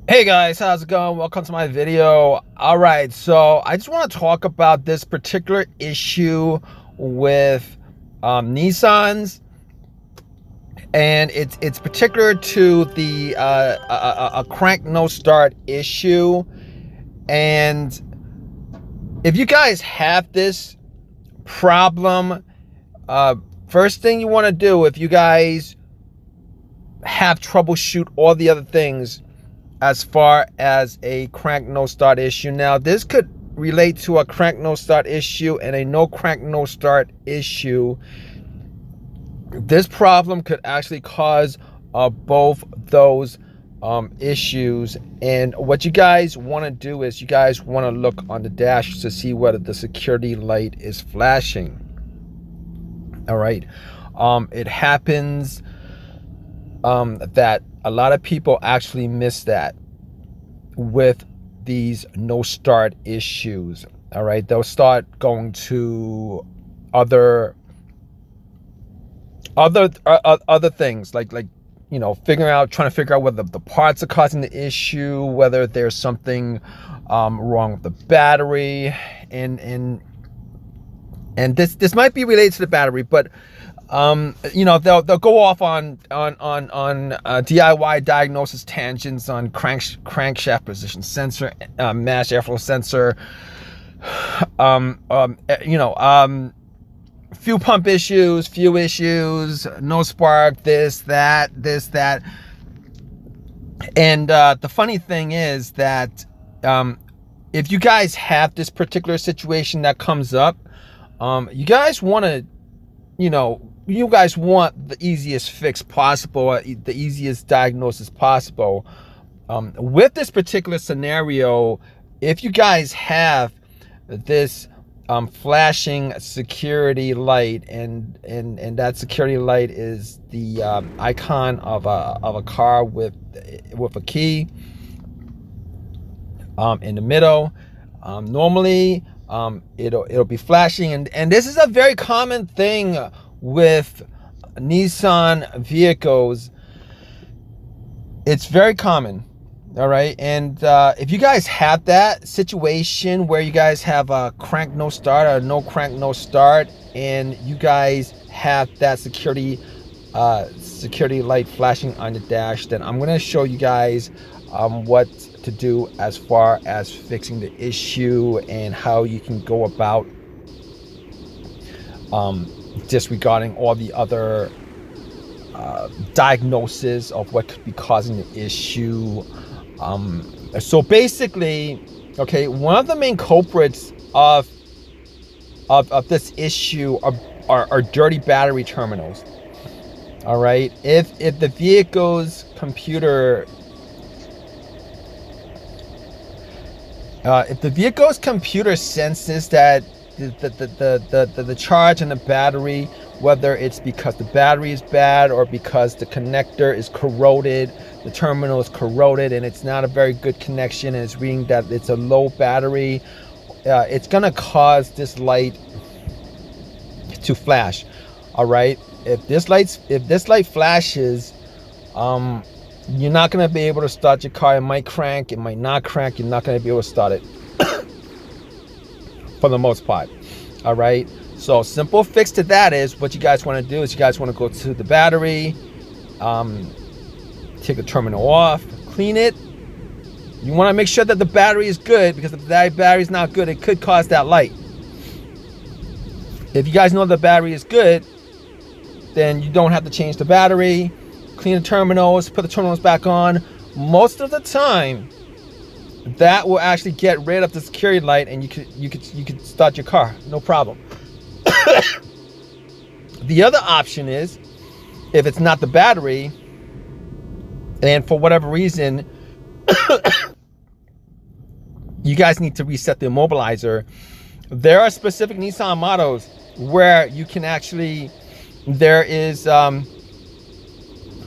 Hey guys, how's it going? Welcome to my video. All right, so I just want to talk about this particular issue with Nissans, and it's particular to the a crank no start issue. And if you guys have this problem, first thing you want to do, if you guys have troubleshoot all the other things as far as a crank no start issue. Now this could relate to a crank no start issue and a no crank no start issue. This problem could actually cause both those issues. And what you guys want to do is you guys want to look on the dash to see whether the security light is flashing. All right, it happens that a lot of people actually miss that with these no start issues. All right, they'll start going to other things like you know, trying to figure out whether the parts are causing the issue, whether there's something wrong with the battery, and this might be related to the battery, but you know, they'll go off on DIY diagnosis tangents on crankshaft position sensor, mass airflow sensor, fuel pump issues, fuel issues, no spark, this, that. And the funny thing is that if you guys have this particular situation that comes up, you guys want to, you guys want the easiest fix possible, the easiest diagnosis possible. With this particular scenario, if you guys have this flashing security light, and that security light is the icon of a car with a key in the middle, normally it'll be flashing, and this is a very common thing with Nissan vehicles. It's very common. All right, and if you guys have that situation where you guys have a crank no start or no crank no start, and you guys have that security light flashing on the dash, then I'm going to show you guys what to do as far as fixing the issue and how you can go about disregarding all the other diagnosis of what could be causing the issue. So basically, okay, one of the main culprits of this issue are dirty battery terminals. All right, if the vehicle's computer senses that the charge in the battery, whether it's because the battery is bad or because the connector is corroded, the terminal is corroded and it's not a very good connection, and it's reading that it's a low battery, it's gonna cause this light to flash. All right, if this light flashes, you're not gonna be able to start your car. It might crank, it might not crank. You're not gonna be able to start it for the most part. All right, so simple fix to that is, what you guys want to do is you guys want to go to the battery, take the terminal off, clean it. You want to make sure that the battery is good, because if the battery is not good, it could cause that light. If you guys know the battery is good, then you don't have to change the battery, clean the terminals, put the terminals back on. Most of the time, that will actually get rid of the security light, and you could start your car, no problem. The other option is, if it's not the battery, and for whatever reason you guys need to reset the immobilizer, there are specific Nissan models where you can actually, there is a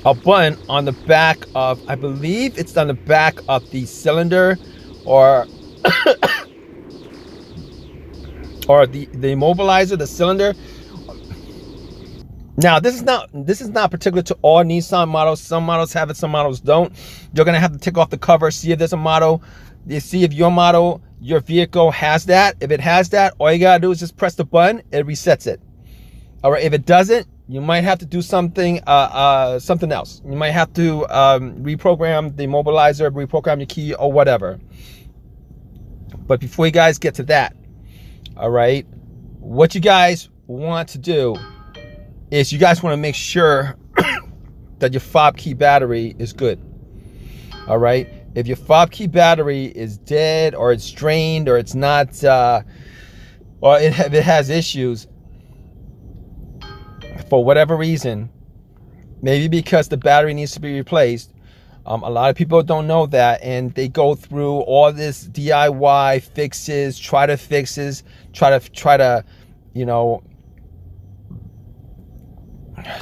button on the back of, I believe it's on the back of the cylinder, or or the immobilizer, the cylinder. Now, this is not particular to all Nissan models. Some models have it, some models don't. You're gonna have to take off the cover, see if there's a model. You see if your model, your vehicle has that. If it has that, all you gotta do is just press the button, it resets it. All right, if it doesn't, you might have to do something something else. You might have to reprogram the immobilizer, reprogram your key or whatever. But before you guys get to that, all right, what you guys want to do is you guys want to make sure that your fob key battery is good. All right, if your fob key battery is dead or it's drained or it's not or it has issues for whatever reason, maybe because the battery needs to be replaced. A lot of people don't know that, and they go through all this DIY fixes, try to you know,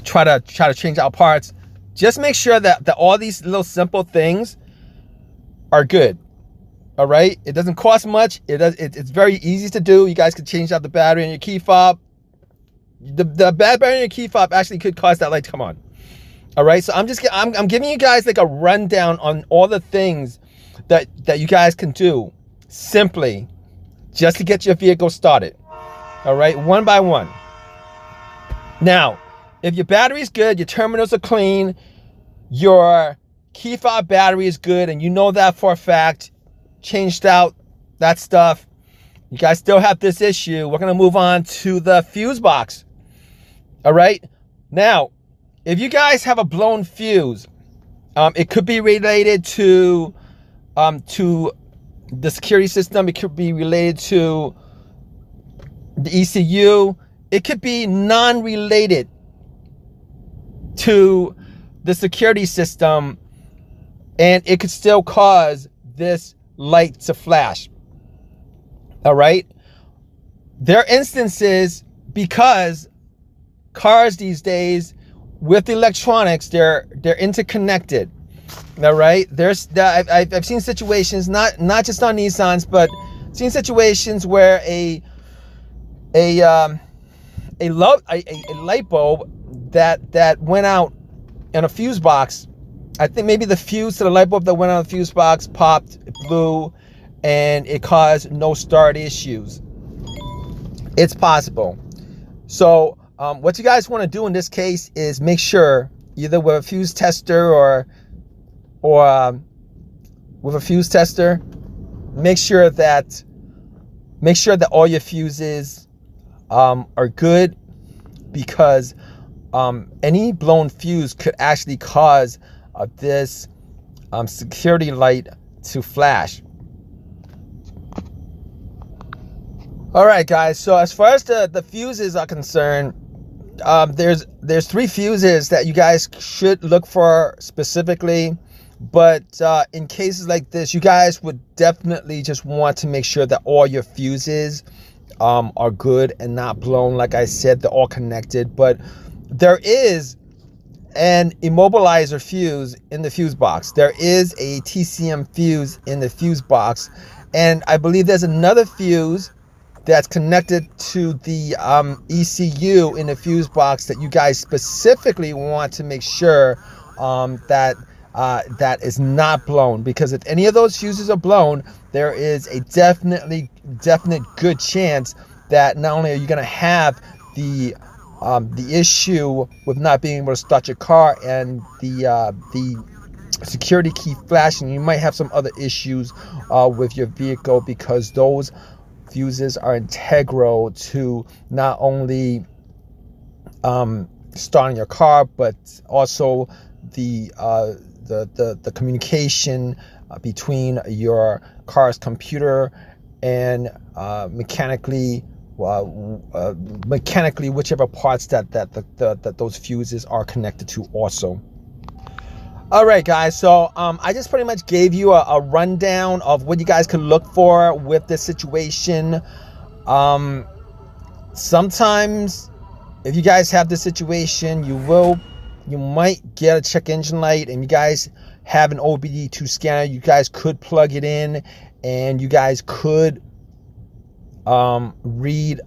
try to change out parts. Just make sure that all these little simple things are good. All right, it doesn't cost much. It's very easy to do. You guys can change out the battery in your key fob. The bad battery in your key fob actually could cause that light to come on. All right, so I'm giving you guys like a rundown on all the things that you guys can do simply just to get your vehicle started. All right, one by one. Now, if your battery is good, your terminals are clean, your key fob battery is good, and you know that for a fact, changed out that stuff, you guys still have this issue, we're going to move on to the fuse box. All right, now, if you guys have a blown fuse, it could be related to the security system. It could be related to the ECU. It could be non-related to the security system, and it could still cause this light to flash. All right, there are instances, because cars these days with electronics, they're interconnected. All right, I've seen situations, not just on Nissans, but seen situations where a light bulb that went out in a fuse box, I think maybe the fuse to the light bulb that went out of the fuse box popped, it blew, and it caused no start issues. It's possible. So what you guys want to do in this case is make sure, either with a fuse tester or with a fuse tester, make sure that all your fuses are good, because any blown fuse could actually cause this security light to flash. All right, guys, so as far as the fuses are concerned, there's 3 fuses that you guys should look for specifically, but in cases like this, you guys would definitely just want to make sure that all your fuses are good and not blown. Like I said, they're all connected, but there is an immobilizer fuse in the fuse box. There is a TCM fuse in the fuse box, and I believe there's another fuse that's connected to the ECU in the fuse box that you guys specifically want to make sure that is not blown, because if any of those fuses are blown, there is a definite good chance that not only are you going to have the issue with not being able to start your car and the security key flashing, you might have some other issues with your vehicle, because those fuses are integral to not only starting your car, but also the communication between your car's computer and mechanically whichever parts that those fuses are connected to also. All right, guys, so I just pretty much gave you a rundown of what you guys can look for with this situation. Sometimes if you guys have this situation, you might get a check engine light, and you guys have an OBD2 scanner. You guys could plug it in, and you guys could read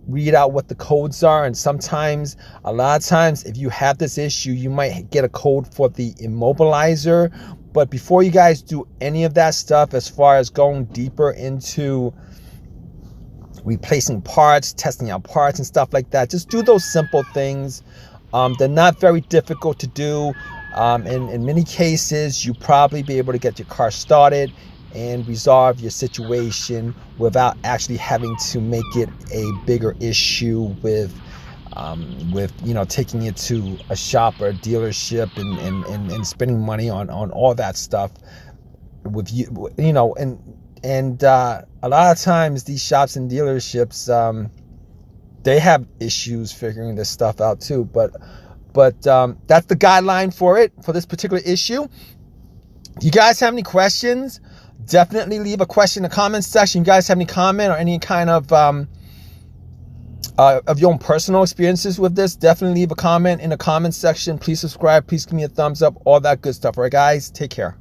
read out what the codes are. And sometimes, a lot of times, if you have this issue, you might get a code for the immobilizer. But before you guys do any of that stuff, as far as going deeper into replacing parts, testing out parts and stuff like that, just do those simple things. They're not very difficult to do. In many cases, you probably be able to get your car started and resolve your situation without actually having to make it a bigger issue with taking it to a shop or a dealership and spending money on all that stuff with and a lot of times these shops and dealerships, they have issues figuring this stuff out too. But that's the guideline for this particular issue. If you guys have any questions, definitely leave a question in the comment section. You guys have any comment or any kind of your own personal experiences with this, definitely leave a comment in the comment section. Please subscribe. Please give me a thumbs up. All that good stuff. All right, guys, take care.